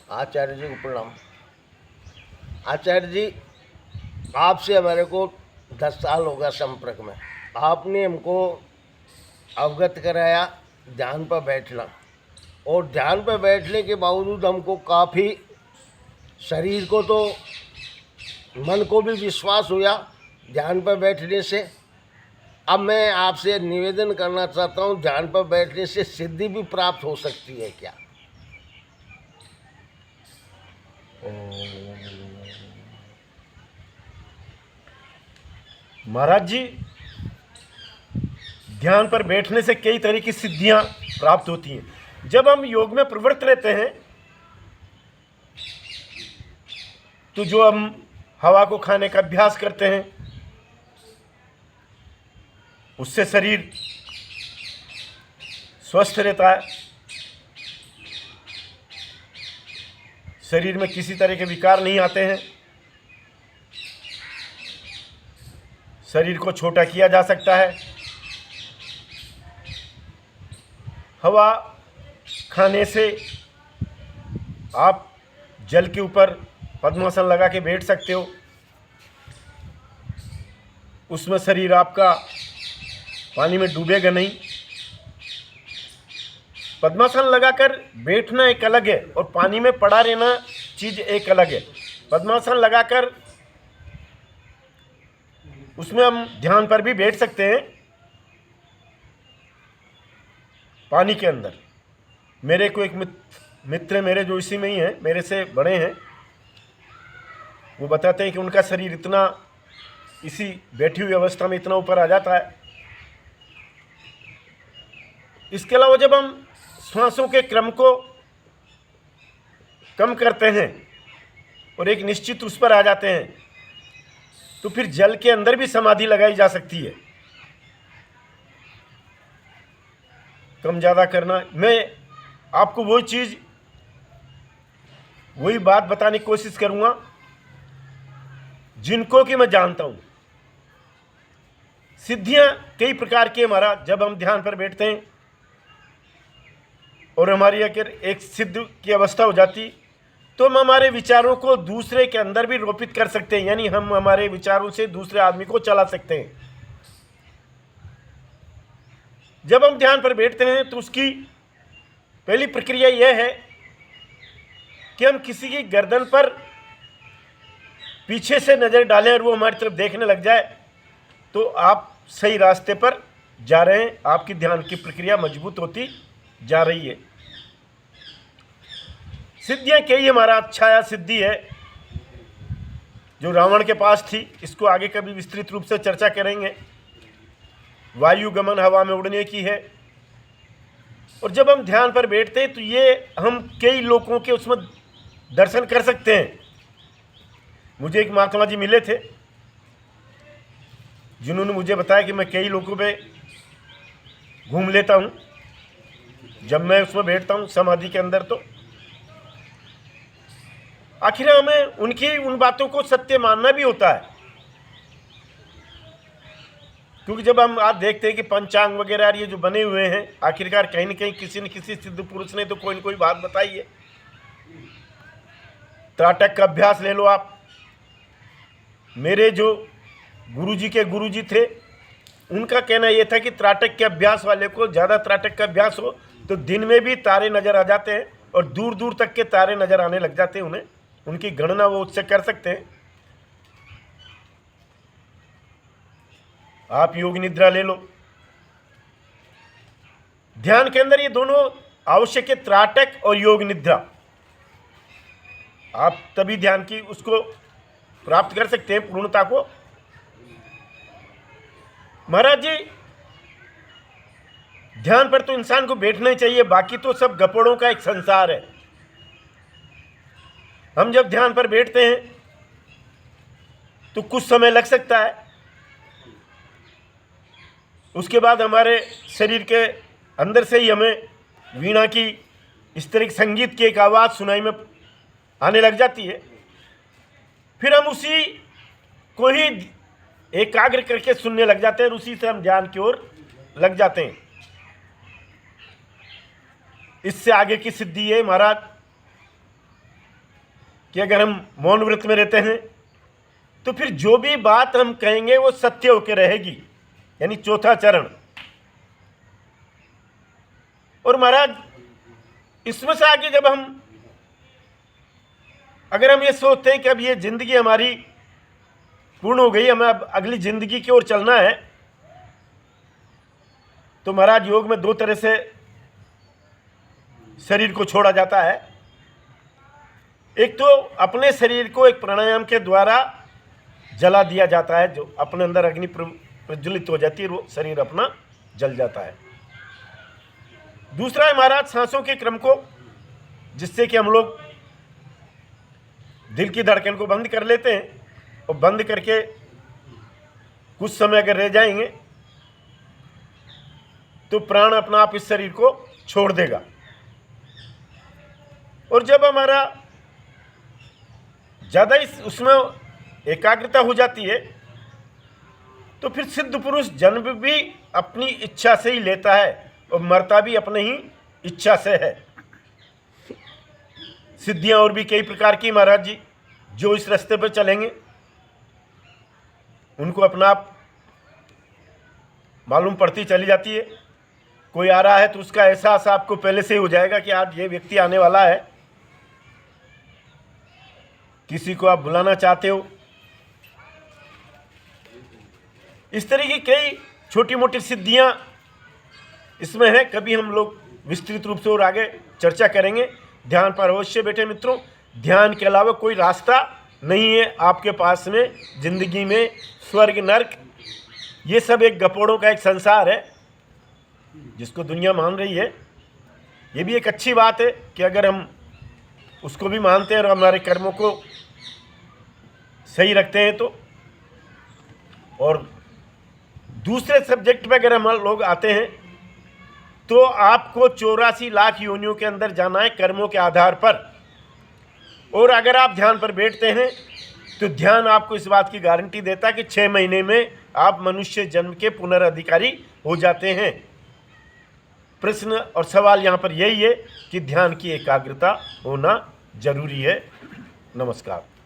आचार्य जी को प्रणाम। आचार्य जी, आपसे हमारे को 10 साल हो गया संपर्क में। आपने हमको अवगत कराया ध्यान पर बैठना, और ध्यान पर बैठने के बावजूद हमको काफ़ी शरीर को तो मन को भी विश्वास हुआ ध्यान पर बैठने से। अब मैं आपसे निवेदन करना चाहता हूँ, ध्यान पर बैठने से सिद्धि भी प्राप्त हो सकती है क्या? महाराज जी, ध्यान पर बैठने से कई तरह की सिद्धियां प्राप्त होती हैं। जब हम योग में प्रवृत्त रहते हैं तो जो हम हवा को खाने का अभ्यास करते हैं उससे शरीर स्वस्थ रहता है, शरीर में किसी तरह के विकार नहीं आते हैं, शरीर को छोटा किया जा सकता है। हवा खाने से आप जल के ऊपर पद्मासन लगा के बैठ सकते हो, उसमें शरीर आपका पानी में डूबेगा नहीं। पद्मासन लगाकर बैठना एक अलग है और पानी में पड़ा रहना चीज़ एक अलग है। पद्मासन लगाकर उसमें हम ध्यान पर भी बैठ सकते हैं पानी के अंदर। मेरे को एक मित्र मेरे जो इसी में ही हैं, मेरे से बड़े हैं, वो बताते हैं कि उनका शरीर इतना इसी बैठी हुई अवस्था में इतना ऊपर आ जाता है। इसके अलावा जब हम श्वासों के क्रम को कम करते हैं और एक निश्चित उस पर आ जाते हैं तो फिर जल के अंदर भी समाधि लगाई जा सकती है। कम ज़्यादा करना, मैं आपको वही बात बताने की कोशिश करूँगा जिनको कि मैं जानता हूँ। सिद्धियाँ कई प्रकार की हमारा जब हम ध्यान पर बैठते हैं और हमारी अगर एक सिद्ध की अवस्था हो जाती तो हम हमारे विचारों को दूसरे के अंदर भी रोपित कर सकते हैं, यानी हम हमारे विचारों से दूसरे आदमी को चला सकते हैं। जब हम ध्यान पर बैठते हैं तो उसकी पहली प्रक्रिया यह है कि हम किसी की गर्दन पर पीछे से नज़र डालें और वो हमारी तरफ देखने लग जाए तो आप सही रास्ते पर जा रहे हैं, आपकी ध्यान की प्रक्रिया मजबूत होती जा रही है। सिद्धियाँ कई, हमारा छाया सिद्धि है जो रावण के पास थी, इसको आगे कभी विस्तृत रूप से चर्चा करेंगे। वायु गमन, हवा में उड़ने की है। और जब हम ध्यान पर बैठते हैं तो ये हम कई लोगों के उसमें दर्शन कर सकते हैं। मुझे एक महात्मा जी मिले थे जिन्होंने मुझे बताया कि मैं कई लोगों पे घूम लेता हूँ जब मैं उसमें बैठता हूँ समाधि के अंदर। तो आखिर हमें उनकी उन बातों को सत्य मानना भी होता है, क्योंकि जब हम आज देखते हैं कि पंचांग वगैरह ये जो बने हुए हैं, आखिरकार कहीं न कहीं किसी न किसी सिद्ध पुरुष ने तो कोई न कोई बात बताई है। त्राटक का अभ्यास ले लो आप। मेरे जो गुरुजी के गुरुजी थे उनका कहना यह था कि त्राटक के अभ्यास वाले को ज़्यादा त्राटक का अभ्यास हो तो दिन में भी तारे नज़र आ जाते हैं और दूर दूर तक के तारे नज़र आने लग जाते हैं उन्हें, उनकी गणना वो उससे कर सकते हैं। आप योग निद्रा ले लो। ध्यान के अंदर ये दोनों आवश्यक है, त्राटक और योग निद्रा। आप तभी ध्यान की उसको प्राप्त कर सकते हैं, पूर्णता को। महाराज जी, ध्यान पर तो इंसान को बैठना ही चाहिए, बाकी तो सब गपड़ों का एक संसार है। हम जब ध्यान पर बैठते हैं तो कुछ समय लग सकता है, उसके बाद हमारे शरीर के अंदर से ही हमें वीणा की इस तरह की संगीत की एक आवाज़ सुनाई में आने लग जाती है। फिर हम उसी को ही एकाग्र करके सुनने लग जाते हैं और उसी से हम ध्यान की ओर लग जाते हैं। इससे आगे की सिद्धि है महाराज कि अगर हम मौन व्रत में रहते हैं तो फिर जो भी बात हम कहेंगे वो सत्य होकर रहेगी, यानी चौथा चरण। और महाराज इसमें से आगे जब अगर हम ये सोचते हैं कि अब ये जिंदगी हमारी पूर्ण हो गई, हमें अब अगली जिंदगी की ओर चलना है, तो महाराज योग में दो तरह से शरीर को छोड़ा जाता है। एक तो अपने शरीर को एक प्राणायाम के द्वारा जला दिया जाता है, जो अपने अंदर अग्नि प्रज्वलित हो जाती है, वो शरीर अपना जल जाता है। दूसरा है महाराज सांसों के क्रम को, जिससे कि हम लोग दिल की धड़कन को बंद कर लेते हैं, और बंद करके कुछ समय अगर रह जाएंगे तो प्राण अपना आप इस शरीर को छोड़ देगा। और जब हमारा ज़्यादा उसमें एकाग्रता हो जाती है तो फिर सिद्ध पुरुष जन्म भी अपनी इच्छा से ही लेता है और मरता भी अपने ही इच्छा से है। सिद्धियां और भी कई प्रकार की महाराज जी जो इस रास्ते पर चलेंगे उनको अपना आप मालूम पड़ती चली जाती है। कोई आ रहा है तो उसका एहसास आपको पहले से ही हो जाएगा कि आज ये व्यक्ति आने वाला है। किसी को आप बुलाना चाहते हो, इस तरह की कई छोटी मोटी सिद्धियां इसमें है। कभी हम लोग विस्तृत रूप से और आगे चर्चा करेंगे। ध्यान पर अवश्य बैठे मित्रों। ध्यान के अलावा कोई रास्ता नहीं है आपके पास में जिंदगी में। स्वर्ग नर्क ये सब एक गपोड़ों का एक संसार है जिसको दुनिया मान रही है। ये भी एक अच्छी बात है कि अगर हम उसको भी मानते हैं और हमारे कर्मों को सही रखते हैं तो। और दूसरे सब्जेक्ट पे अगर हम लोग आते हैं तो आपको 84 लाख योनियों के अंदर जाना है कर्मों के आधार पर। और अगर आप ध्यान पर बैठते हैं तो ध्यान आपको इस बात की गारंटी देता है कि 6 महीने में आप मनुष्य जन्म के पुनर्अधिकारी हो जाते हैं। प्रश्न और सवाल यहाँ पर यही है कि ध्यान की एकाग्रता होना जरूरी है। नमस्कार।